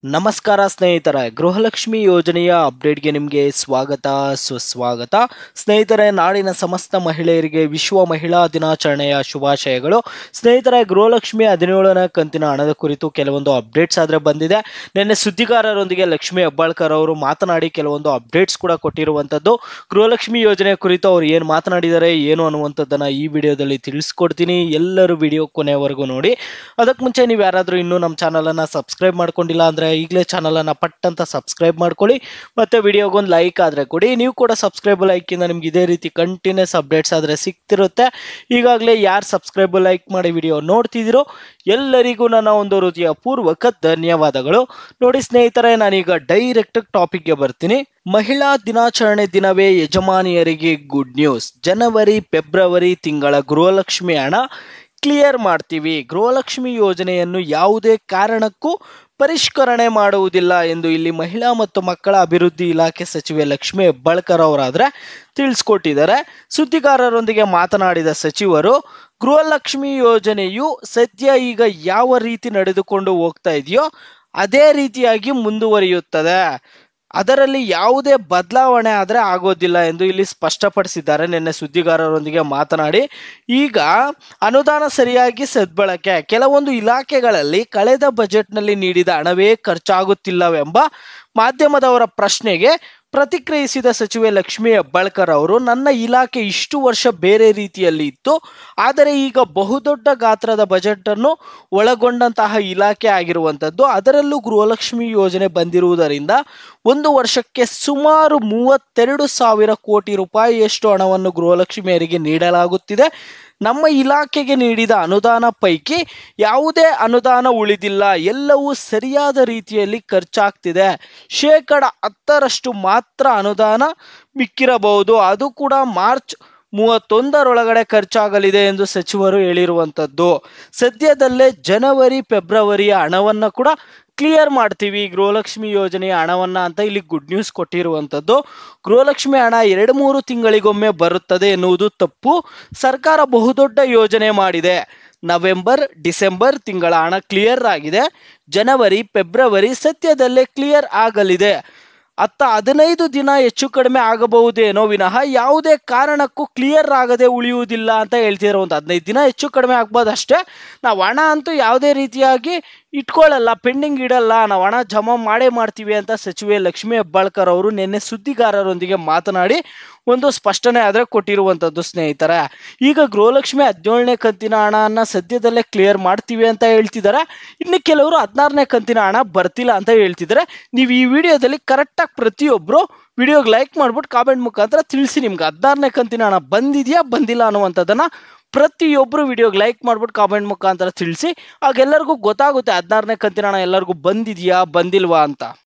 ನಮಸ್ಕಾರ ಸ್ನೇಹಿತರೆ, ಗೃಹಲಕ್ಷ್ಮಿ ಯೋಜನೆಯ ಅಪ್ಡೇಟ್ಗೆ ನಿಮಗೆ ಸ್ವಾಗತ ಸುಸ್ವಾಗತ. ಸ್ನೇಹಿತರೆ, ನಾಡಿನ ಸಮಸ್ತ ಮಹಿಳೆಯರಿಗೆ ವಿಶ್ವ ಮಹಿಳಾ ದಿನಾಚರಣೆಯ ಶುಭಾಶಯಗಳು. ಸ್ನೇಹಿತರೆ, ಗೃಹಲಕ್ಷ್ಮಿ 17ನೇ ಕಂತಿನ ಹಣದ ಕುರಿತು ಕೆಲವೊಂದು ಅಪ್ಡೇಟ್ಸ್ ಆದರೆ ಬಂದಿದೆ. ನಿನ್ನೆ ಸುದ್ದಿಗಾರರೊಂದಿಗೆ ಲಕ್ಷ್ಮಿ ಹೆಬ್ಬಾಳ್ಕರ್ ಅವರು ಮಾತನಾಡಿ ಕೆಲವೊಂದು ಅಪ್ಡೇಟ್ಸ್ ಕೂಡ ಕೊಟ್ಟಿರುವಂಥದ್ದು. ಗೃಹಲಕ್ಷ್ಮಿ ಯೋಜನೆ ಕುರಿತು ಅವರು ಏನು ಮಾತನಾಡಿದ್ದಾರೆ ಏನು ಅನ್ನುವಂಥದ್ದನ್ನು ಈ ವಿಡಿಯೋದಲ್ಲಿ ತಿಳಿಸ್ಕೊಡ್ತೀನಿ. ಎಲ್ಲರೂ ವಿಡಿಯೋ ಕೊನೆಯವರೆಗೂ ನೋಡಿ. ಅದಕ್ಕೆ ಮುಂಚೆ ನೀವು ಯಾರಾದರೂ ಇನ್ನೂ ನಮ್ಮ ಚಾನಲನ್ನು ಸಬ್ಸ್ಕ್ರೈಬ್ ಮಾಡ್ಕೊಂಡಿಲ್ಲ ಅಂದರೆ ಈಗಲೇ ಚಾನಲನ್ನು ಪಟ್ ಅಂತ ಸಬ್ಸ್ಕ್ರೈಬ್ ಮಾಡ್ಕೊಳ್ಳಿ. ಮತ್ತು ವಿಡಿಯೋಗೊಂದು ಲೈಕ್ ಆದರೆ ಕೊಡಿ. ನೀವು ಕೂಡ ಸಬ್ಸ್ಕ್ರೈಬ್ ಲೈಕಿಂದ ನಿಮ್ಗೆ ಇದೇ ರೀತಿ ಕಂಟಿನ್ಯೂಸ್ ಅಪ್ಡೇಟ್ಸ್ ಆದರೆ ಸಿಗ್ತಿರುತ್ತೆ. ಈಗಾಗಲೇ ಯಾರು ಸಬ್ಸ್ಕ್ರೈಬ್ ಲೈಕ್ ಮಾಡಿ ವಿಡಿಯೋ ನೋಡ್ತಿದ್ದೀರೋ ಎಲ್ಲರಿಗೂ ನನ್ನ ಒಂದು ಹೃದಯ ಪೂರ್ವಕ ಧನ್ಯವಾದಗಳು. ನೋಡಿ ಸ್ನೇಹಿತರೆ, ನಾನೀಗ ಡೈರೆಕ್ಟ್ ಟಾಪಿಕ್ಗೆ ಬರ್ತೀನಿ. ಮಹಿಳಾ ದಿನಾಚರಣೆ ದಿನವೇ ಯಜಮಾನಿಯರಿಗೆ ಗುಡ್ ನ್ಯೂಸ್. ಜನವರಿ ಫೆಬ್ರವರಿ ತಿಂಗಳ ಗೃಹಲಕ್ಷ್ಮಿ ಹಣ ಕ್ಲಿಯರ್ ಮಾಡ್ತೀವಿ. ಗೃಹಲಕ್ಷ್ಮಿ ಯೋಜನೆಯನ್ನು ಯಾವುದೇ ಕಾರಣಕ್ಕೂ ಪರಿಷ್ಕರಣೆ ಮಾಡುವುದಿಲ್ಲ ಎಂದು ಇಲ್ಲಿ ಮಹಿಳಾ ಮತ್ತು ಮಕ್ಕಳ ಅಭಿವೃದ್ಧಿ ಇಲಾಖೆ ಸಚಿವೆ ಲಕ್ಷ್ಮಿ ಹೆಬ್ಬಾಳ್ಕರ್ ಅವರಾದರೆ ತಿಳಿಸ್ಕೊಟ್ಟಿದ್ದಾರೆ. ಸುದ್ದಿಗಾರರೊಂದಿಗೆ ಮಾತನಾಡಿದ ಸಚಿವರು, ಗೃಹಲಕ್ಷ್ಮಿ ಯೋಜನೆಯು ಸದ್ಯ ಈಗ ಯಾವ ರೀತಿ ನಡೆದುಕೊಂಡು ಹೋಗ್ತಾ ಇದೆಯೋ ಅದೇ ರೀತಿಯಾಗಿ ಮುಂದುವರಿಯುತ್ತದೆ. ಅದರಲ್ಲಿ ಯಾವುದೇ ಬದಲಾವಣೆ ಆದರೆ ಆಗೋದಿಲ್ಲ ಎಂದು ಇಲ್ಲಿ ಸ್ಪಷ್ಟಪಡಿಸಿದ್ದಾರೆ. ನಿನ್ನೆ ಸುದ್ದಿಗಾರರೊಂದಿಗೆ ಮಾತನಾಡಿ, ಈಗ ಅನುದಾನ ಸರಿಯಾಗಿ ಸದ್ಬಳಕೆ, ಕೆಲವೊಂದು ಇಲಾಖೆಗಳಲ್ಲಿ ಕಳೆದ ಬಜೆಟ್ನಲ್ಲಿ ನೀಡಿದ ಹಣವೇ ಖರ್ಚಾಗುತ್ತಿಲ್ಲವೆಂಬ ಮಾಧ್ಯಮದವರ ಪ್ರಶ್ನೆಗೆ ಪ್ರತಿಕ್ರಿಯಿಸಿದ ಸಚಿವೆ ಲಕ್ಷ್ಮಿ ಹೆಬ್ಬಾಳ್ಕರ್ ಅವರು, ನನ್ನ ಇಲಾಖೆ ಇಷ್ಟು ವರ್ಷ ಬೇರೆ ರೀತಿಯಲ್ಲಿ ಇತ್ತು, ಆದರೆ ಈಗ ಬಹುದೊಡ್ಡ ಗಾತ್ರದ ಬಜೆಟನ್ನು ಒಳಗೊಂಡಂತಹ ಇಲಾಖೆ ಆಗಿರುವಂಥದ್ದು. ಅದರಲ್ಲೂ ಗೃಹಲಕ್ಷ್ಮಿ ಯೋಜನೆ ಬಂದಿರುವುದರಿಂದ ಒಂದು ವರ್ಷಕ್ಕೆ ಸುಮಾರು 32,000 ಕೋಟಿ ರೂಪಾಯಿಯಷ್ಟು ಹಣವನ್ನು ಗೃಹಲಕ್ಷ್ಮಿಯರಿಗೆ ನೀಡಲಾಗುತ್ತಿದೆ. ನಮ್ಮ ಇಲಾಖೆಗೆ ನೀಡಿದ ಅನುದಾನ ಪೈಕಿ ಯಾವುದೇ ಅನುದಾನ ಉಳಿದಿಲ್ಲ, ಎಲ್ಲವೂ ಸರಿಯಾದ ರೀತಿಯಲ್ಲಿ ಖರ್ಚಾಗ್ತಿದೆ. 10% ಮಾತ್ರ ಅನುದಾನ ಮಿಕ್ಕಿರಬಹುದು, ಅದು ಕೂಡ ಮಾರ್ಚ್ 31ರೊಳಗಡೆ ಖರ್ಚಾಗಲಿದೆ ಎಂದು ಸಚಿವರು ಹೇಳಿರುವಂಥದ್ದು. ಸದ್ಯದಲ್ಲೇ ಜನವರಿ ಫೆಬ್ರವರಿಯ ಹಣವನ್ನು ಕೂಡ ಕ್ಲಿಯರ್ ಮಾಡ್ತೀವಿ, ಗೃಹಲಕ್ಷ್ಮಿ ಯೋಜನೆಯ ಹಣವನ್ನು ಅಂತ ಇಲ್ಲಿ ಗುಡ್ ನ್ಯೂಸ್ ಕೊಟ್ಟಿರುವಂಥದ್ದು. ಗೃಹಲಕ್ಷ್ಮಿ ಹಣ 2-3 ತಿಂಗಳಿಗೊಮ್ಮೆ ಬರುತ್ತದೆ ಎನ್ನುವುದು ತಪ್ಪು. ಸರ್ಕಾರ ಬಹುದೊಡ್ಡ ಯೋಜನೆ ಮಾಡಿದೆ. ನವೆಂಬರ್ ಡಿಸೆಂಬರ್ ತಿಂಗಳ ಹಣ ಕ್ಲಿಯರ್ ಆಗಿದೆ. ಜನವರಿ ಫೆಬ್ರವರಿ ಸದ್ಯದಲ್ಲೇ ಕ್ಲಿಯರ್ ಆಗಲಿದೆ. 15 ದಿನ ಹೆಚ್ಚು ಕಡಿಮೆ ಆಗಬಹುದೇನೋ ವಿನಃ ಯಾವುದೇ ಕಾರಣಕ್ಕೂ ಕ್ಲಿಯರ್ ಆಗದೆ ಉಳಿಯುವುದಿಲ್ಲ ಅಂತ ಹೇಳ್ತಿರೋ. ಒಂದು 15 ದಿನ ಹೆಚ್ಚು ಕಡಿಮೆ ಆಗ್ಬೋದು ಅಷ್ಟೇ. ನಾವು ಹಣ ಅಂತೂ ಯಾವುದೇ ರೀತಿಯಾಗಿ ಇಟ್ಕೊಳ್ಳಲ್ಲ, ಪೆಂಡಿಂಗ್ ಇಡಲ್ಲ, ನಾವು ಹಣ ಜಮಾ ಮಾಡೇ ಮಾಡ್ತೀವಿ ಅಂತ ಸಚಿವೆ ಲಕ್ಷ್ಮಿ ಹೆಬ್ಬಾಳ್ಕರ್ ಅವರು ನಿನ್ನೆ ಸುದ್ದಿಗಾರರೊಂದಿಗೆ ಮಾತನಾಡಿ ಒಂದು ಸ್ಪಷ್ಟನೆ ಆದರೆ ಕೊಟ್ಟಿರುವಂಥದ್ದು. ಸ್ನೇಹಿತರೆ, ಈಗ ಗೃಹಲಕ್ಷ್ಮಿ 17ನೇ ಕಂತಿನ ಹಣವನ್ನು ಸದ್ಯದಲ್ಲೇ ಕ್ಲಿಯರ್ ಮಾಡ್ತೀವಿ ಅಂತ ಹೇಳ್ತಿದ್ದಾರೆ. ಇನ್ನು ಕೆಲವರು 16ನೇ ಕಂತಿನ ಹಣ ಬರ್ತಿಲ್ಲ ಅಂತ ಹೇಳ್ತಿದ್ದಾರೆ. ನೀವು ಈ ವಿಡಿಯೋದಲ್ಲಿ ಕರೆಕ್ಟಾಗಿ ಪ್ರತಿಯೊಬ್ಬರು ವಿಡಿಯೋಗೆ ಲೈಕ್ ಮಾಡ್ಬಿಟ್ಟು ಕಾಮೆಂಟ್ ಮುಖಾಂತರ ತಿಳಿಸಿ, ನಿಮ್ಗೆ 16ನೇ ಕಂತಿನ ಹಣ ಬಂದಿದೆಯಾ ಬಂದಿಲ್ಲ ಅನ್ನುವಂಥದ್ದನ್ನು ಪ್ರತಿಯೊಬ್ಬರು ವಿಡಿಯೋಗೆ ಲೈಕ್ ಮಾಡ್ಬಿಟ್ಟು ಕಾಮೆಂಟ್ ಮುಖಾಂತರ ತಿಳಿಸಿ. ಆಗ ಎಲ್ಲರಿಗೂ ಗೊತ್ತಾಗುತ್ತೆ 16ನೇ ಕಂತಿನ ಹಣ ಎಲ್ಲರಿಗೂ ಬಂದಿದೆಯಾ ಬಂದಿಲ್ವಾ ಅಂತ.